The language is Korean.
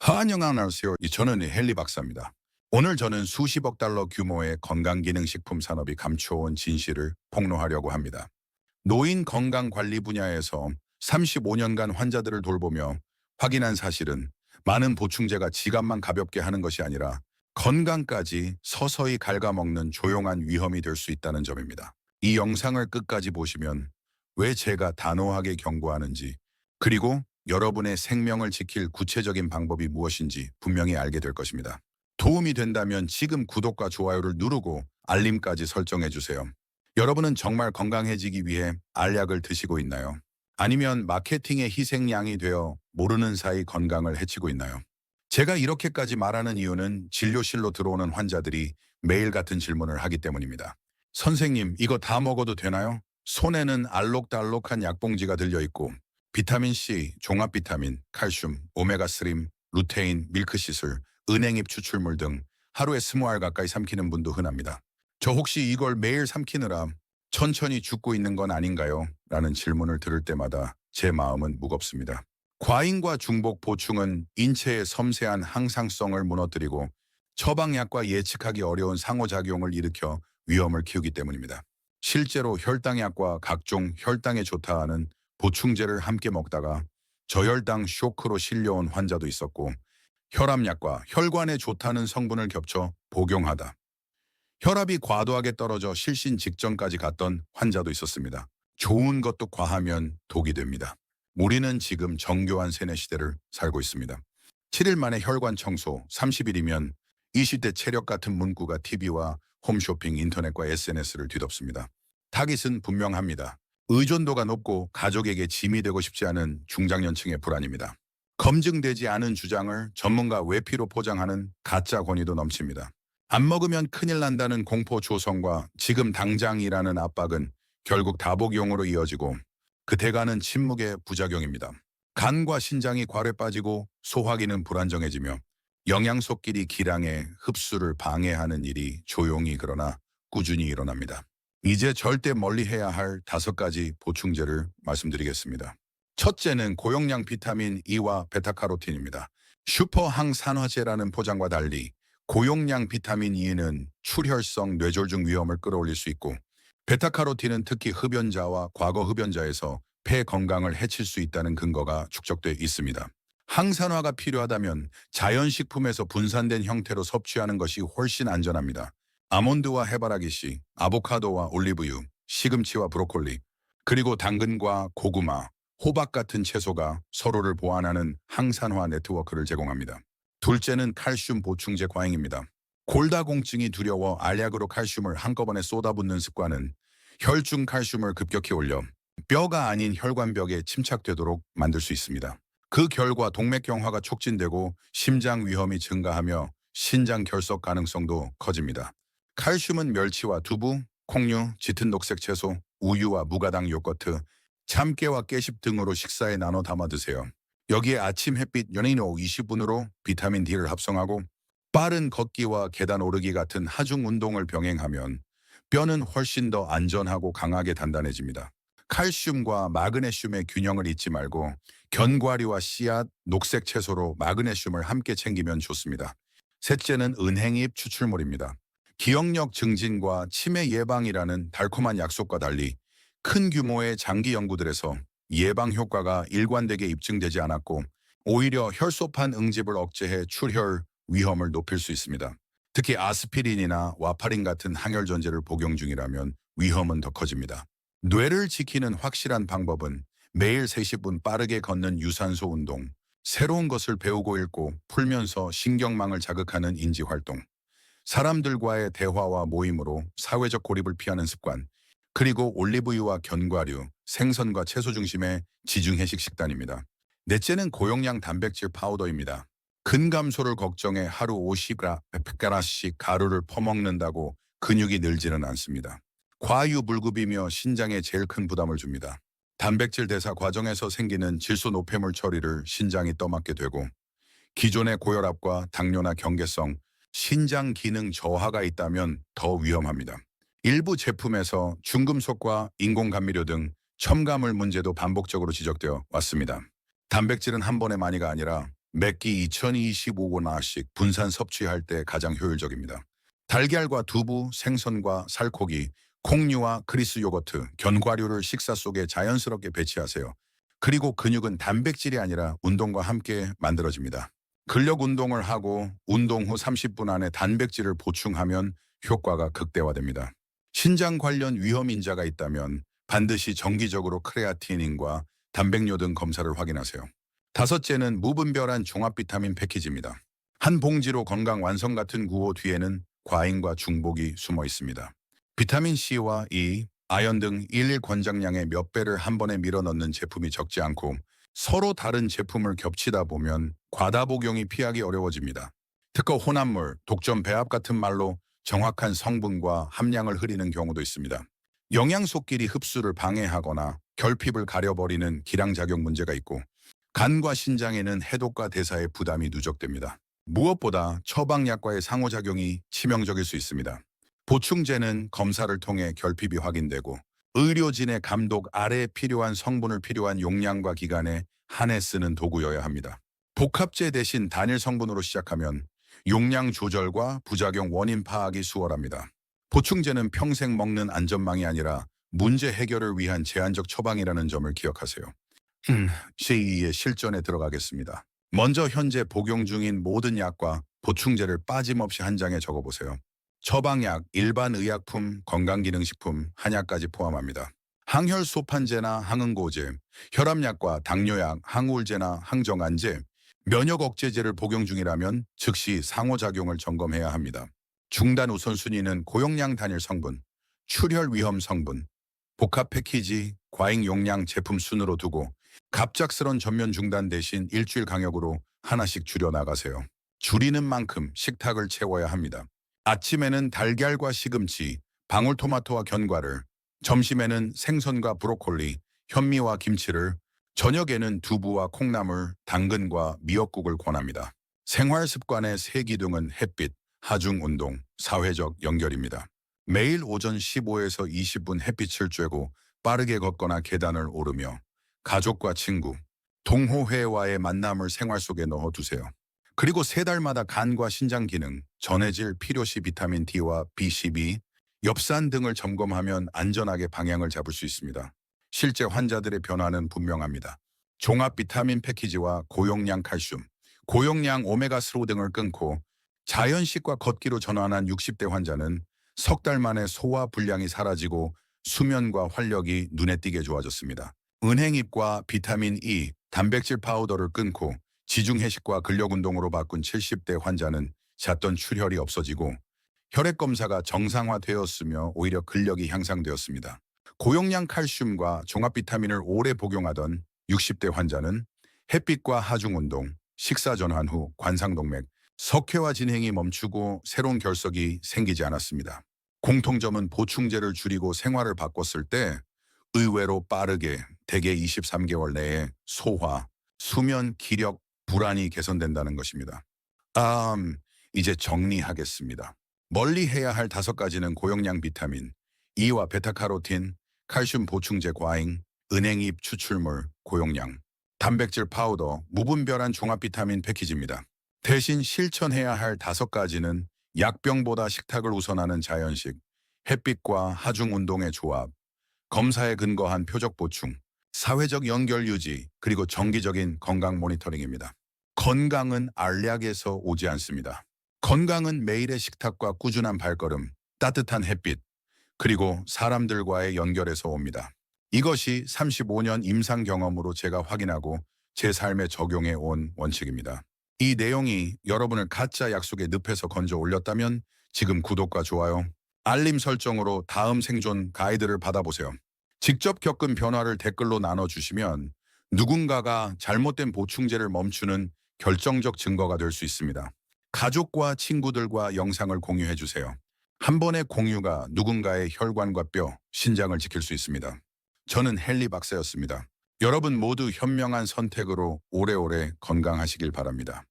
안녕하세요. 저는 헨리 박사입니다. 오늘 저는 수십억 달러 규모의 건강기능식품 산업이 감춰온 진실을 폭로하려고 합니다. 노인 건강관리 분야에서 35년간 환자들을 돌보며 확인한 사실은 많은 보충제가 지갑만 가볍게 하는 것이 아니라 건강까지 서서히 갉아먹는 조용한 위험이 될 수 있다는 점입니다. 이 영상을 끝까지 보시면 왜 제가 단호하게 경고하는지, 그리고 여러분의 생명을 지킬 구체적인 방법이 무엇인지 분명히 알게 될 것입니다. 도움이 된다면 지금 구독과 좋아요를 누르고 알림까지 설정해 주세요. 여러분은 정말 건강해지기 위해 알약을 드시고 있나요? 아니면 마케팅의 희생양이 되어 모르는 사이 건강을 해치고 있나요? 제가 이렇게까지 말하는 이유는 진료실로 들어오는 환자들이 매일 같은 질문을 하기 때문입니다. 선생님, 이거 다 먹어도 되나요? 손에는 알록달록한 약봉지가 들려있고 비타민C, 종합비타민, 칼슘, 오메가3, 루테인, 밀크시슬, 은행잎 추출물 등 하루에 20알 가까이 삼키는 분도 흔합니다. 저 혹시 이걸 매일 삼키느라 천천히 죽고 있는 건 아닌가요? 라는 질문을 들을 때마다 제 마음은 무겁습니다. 과잉과 중복 보충은 인체의 섬세한 항상성을 무너뜨리고 처방약과 예측하기 어려운 상호작용을 일으켜 위험을 키우기 때문입니다. 실제로 혈당약과 각종 혈당에 좋다 하는 보충제를 함께 먹다가 저혈당 쇼크로 실려온 환자도 있었고, 혈압약과 혈관에 좋다는 성분을 겹쳐 복용하다 혈압이 과도하게 떨어져 실신 직전까지 갔던 환자도 있었습니다. 좋은 것도 과하면 독이 됩니다. 우리는 지금 정교한 세뇌 시대를 살고 있습니다. 7일 만에 혈관 청소, 30일이면 20대 체력 같은 문구가 TV와 홈쇼핑, 인터넷과 SNS를 뒤덮습니다. 타깃은 분명합니다. 의존도가 높고 가족에게 짐이 되고 싶지 않은 중장년층의 불안입니다. 검증되지 않은 주장을 전문가 외피로 포장하는 가짜 권위도 넘칩니다. 안 먹으면 큰일 난다는 공포 조성과 지금 당장이라는 압박은 결국 다복용으로 이어지고 그 대가는 침묵의 부작용입니다. 간과 신장이 과뢰 빠지고 소화기는 불안정해지며 영양소끼리 기량의 흡수를 방해하는 일이 조용히 그러나 꾸준히 일어납니다. 이제 절대 멀리해야 할 5가지 보충제를 말씀드리겠습니다. 첫째는 고용량 비타민 E와 베타카로틴입니다. 슈퍼 항산화제라는 포장과 달리 고용량 비타민 E는 출혈성 뇌졸중 위험을 끌어올릴 수 있고, 베타카로틴은 특히 흡연자와 과거 흡연자에서 폐 건강을 해칠 수 있다는 근거가 축적돼 있습니다. 항산화가 필요하다면 자연식품에서 분산된 형태로 섭취하는 것이 훨씬 안전합니다. 아몬드와 해바라기씨, 아보카도와 올리브유, 시금치와 브로콜리, 그리고 당근과 고구마, 호박 같은 채소가 서로를 보완하는 항산화 네트워크를 제공합니다. 둘째는 칼슘 보충제 과잉입니다. 골다공증이 두려워 알약으로 칼슘을 한꺼번에 쏟아붓는 습관은 혈중 칼슘을 급격히 올려 뼈가 아닌 혈관벽에 침착되도록 만들 수 있습니다. 그 결과 동맥경화가 촉진되고 심장 위험이 증가하며 신장 결석 가능성도 커집니다. 칼슘은 멸치와 두부, 콩류, 짙은 녹색 채소, 우유와 무가당 요거트, 참깨와 깨십 등으로 식사에 나눠 담아 드세요. 여기에 아침 햇빛 연예인 오후 20분으로 비타민 D를 합성하고 빠른 걷기와 계단 오르기 같은 하중 운동을 병행하면 뼈는 훨씬 더 안전하고 강하게 단단해집니다. 칼슘과 마그네슘의 균형을 잊지 말고 견과류와 씨앗, 녹색 채소로 마그네슘을 함께 챙기면 좋습니다. 셋째는 은행잎 추출물입니다. 기억력 증진과 치매 예방이라는 달콤한 약속과 달리 큰 규모의 장기 연구들에서 예방 효과가 일관되게 입증되지 않았고, 오히려 혈소판 응집을 억제해 출혈 위험을 높일 수 있습니다. 특히 아스피린이나 와파린 같은 항혈전제를 복용 중이라면 위험은 더 커집니다. 뇌를 지키는 확실한 방법은 매일 30분 빠르게 걷는 유산소 운동, 새로운 것을 배우고 읽고 풀면서 신경망을 자극하는 인지활동, 사람들과의 대화와 모임으로 사회적 고립을 피하는 습관, 그리고 올리브유와 견과류, 생선과 채소 중심의 지중해식 식단입니다. 넷째는 고용량 단백질 파우더입니다. 근감소를 걱정해 하루 50g씩 가루를 퍼먹는다고 근육이 늘지는 않습니다. 과유불급이며 신장에 제일 큰 부담을 줍니다. 단백질 대사 과정에서 생기는 질소 노폐물 처리를 신장이 떠맡게 되고, 기존의 고혈압과 당뇨나 경계성, 신장 기능 저하가 있다면 더 위험합니다. 일부 제품에서 중금속과 인공감미료 등 첨가물 문제도 반복적으로 지적되어 왔습니다. 단백질은 한 번의 많이가 아니라 매끼 2025원씩 분산 섭취할 때 가장 효율적입니다. 달걀과 두부, 생선과 살코기, 콩류와 그리스 요거트, 견과류를 식사 속에 자연스럽게 배치하세요. 그리고 근육은 단백질이 아니라 운동과 함께 만들어집니다. 근력 운동을 하고 운동 후 30분 안에 단백질을 보충하면 효과가 극대화됩니다. 신장 관련 위험 인자가 있다면 반드시 정기적으로 크레아틴인과 단백뇨 등 검사를 확인하세요. 다섯째는 무분별한 종합 비타민 패키지입니다. 한 봉지로 건강 완성 같은 구호 뒤에는 과잉과 중복이 숨어 있습니다. 비타민 C와 E, 아연 등 일일 권장량의 몇 배를 한 번에 밀어넣는 제품이 적지 않고 서로 다른 제품을 겹치다 보면 과다 복용이 피하기 어려워집니다. 특허 혼합물, 독점 배합 같은 말로 정확한 성분과 함량을 흐리는 경우도 있습니다. 영양소끼리 흡수를 방해하거나 결핍을 가려버리는 기량작용 문제가 있고 간과 신장에는 해독과 대사의 부담이 누적됩니다. 무엇보다 처방약과의 상호작용이 치명적일 수 있습니다. 보충제는 검사를 통해 결핍이 확인되고 의료진의 감독 아래에 필요한 성분을 필요한 용량과 기간에 한해 쓰는 도구여야 합니다. 복합제 대신 단일 성분으로 시작하면 용량 조절과 부작용 원인 파악이 수월합니다. 보충제는 평생 먹는 안전망이 아니라 문제 해결을 위한 제한적 처방이라는 점을 기억하세요. 제2의 실전에 들어가겠습니다. 먼저 현재 복용 중인 모든 약과 보충제를 빠짐없이 한 장에 적어보세요. 처방약, 일반 의약품, 건강기능식품, 한약까지 포함합니다. 항혈 소판제나 항응고제, 혈압약과 당뇨약, 항우울제나 항정안제, 면역 억제제를 복용 중이라면 즉시 상호작용을 점검해야 합니다. 중단 우선순위는 고용량 단일 성분, 출혈 위험 성분, 복합 패키지, 과잉 용량 제품 순으로 두고 갑작스런 전면 중단 대신 일주일 간격으로 하나씩 줄여나가세요. 줄이는 만큼 식탁을 채워야 합니다. 아침에는 달걀과 시금치, 방울토마토와 견과를, 점심에는 생선과 브로콜리, 현미와 김치를, 저녁에는 두부와 콩나물, 당근과 미역국을 권합니다. 생활 습관의 세 기둥은 햇빛, 하중 운동, 사회적 연결입니다. 매일 오전 15에서 20분 햇빛을 쬐고 빠르게 걷거나 계단을 오르며 가족과 친구, 동호회와의 만남을 생활 속에 넣어두세요. 그리고 3달마다 간과 신장 기능, 전해질, 필요시 비타민 D와 B12, 엽산 등을 점검하면 안전하게 방향을 잡을 수 있습니다. 실제 환자들의 변화는 분명합니다. 종합 비타민 패키지와 고용량 칼슘, 고용량 오메가3 등을 끊고 자연식과 걷기로 전환한 60대 환자는 석 달 만에 소화 불량이 사라지고 수면과 활력이 눈에 띄게 좋아졌습니다. 은행잎과 비타민 E, 단백질 파우더를 끊고 지중해식과 근력운동으로 바꾼 70대 환자는 잦던 출혈이 없어지고 혈액검사가 정상화되었으며 오히려 근력이 향상되었습니다. 고용량 칼슘과 종합 비타민을 오래 복용하던 60대 환자는 햇빛과 하중운동, 식사 전환 후 관상동맥, 석회화 진행이 멈추고 새로운 결석이 생기지 않았습니다. 공통점은 보충제를 줄이고 생활을 바꿨을 때 의외로 빠르게 대개 23개월 내에 소화, 수면, 기력, 불안이 개선된다는 것입니다. 이제 정리하겠습니다. 멀리 해야 할 5가지는 고용량 비타민, E와 베타카로틴, 칼슘 보충제 과잉, 은행잎 추출물, 고용량, 단백질 파우더, 무분별한 종합 비타민 패키지입니다. 대신 실천해야 할 5가지는 약병보다 식탁을 우선하는 자연식, 햇빛과 하중 운동의 조합, 검사에 근거한 표적 보충, 사회적 연결 유지, 그리고 정기적인 건강 모니터링입니다. 건강은 알약에서 오지 않습니다. 건강은 매일의 식탁과 꾸준한 발걸음, 따뜻한 햇빛, 그리고 사람들과의 연결에서 옵니다. 이것이 35년 임상 경험으로 제가 확인하고 제 삶에 적용해 온 원칙입니다. 이 내용이 여러분을 가짜 약속의 늪에서 건져 올렸다면 지금 구독과 좋아요, 알림 설정으로 다음 생존 가이드를 받아보세요. 직접 겪은 변화를 댓글로 나눠주시면 누군가가 잘못된 보충제를 멈추는 결정적 증거가 될 수 있습니다. 가족과 친구들과 영상을 공유해주세요. 한 번의 공유가 누군가의 혈관과 뼈, 신장을 지킬 수 있습니다. 저는 헨리 박사였습니다. 여러분 모두 현명한 선택으로 오래오래 건강하시길 바랍니다.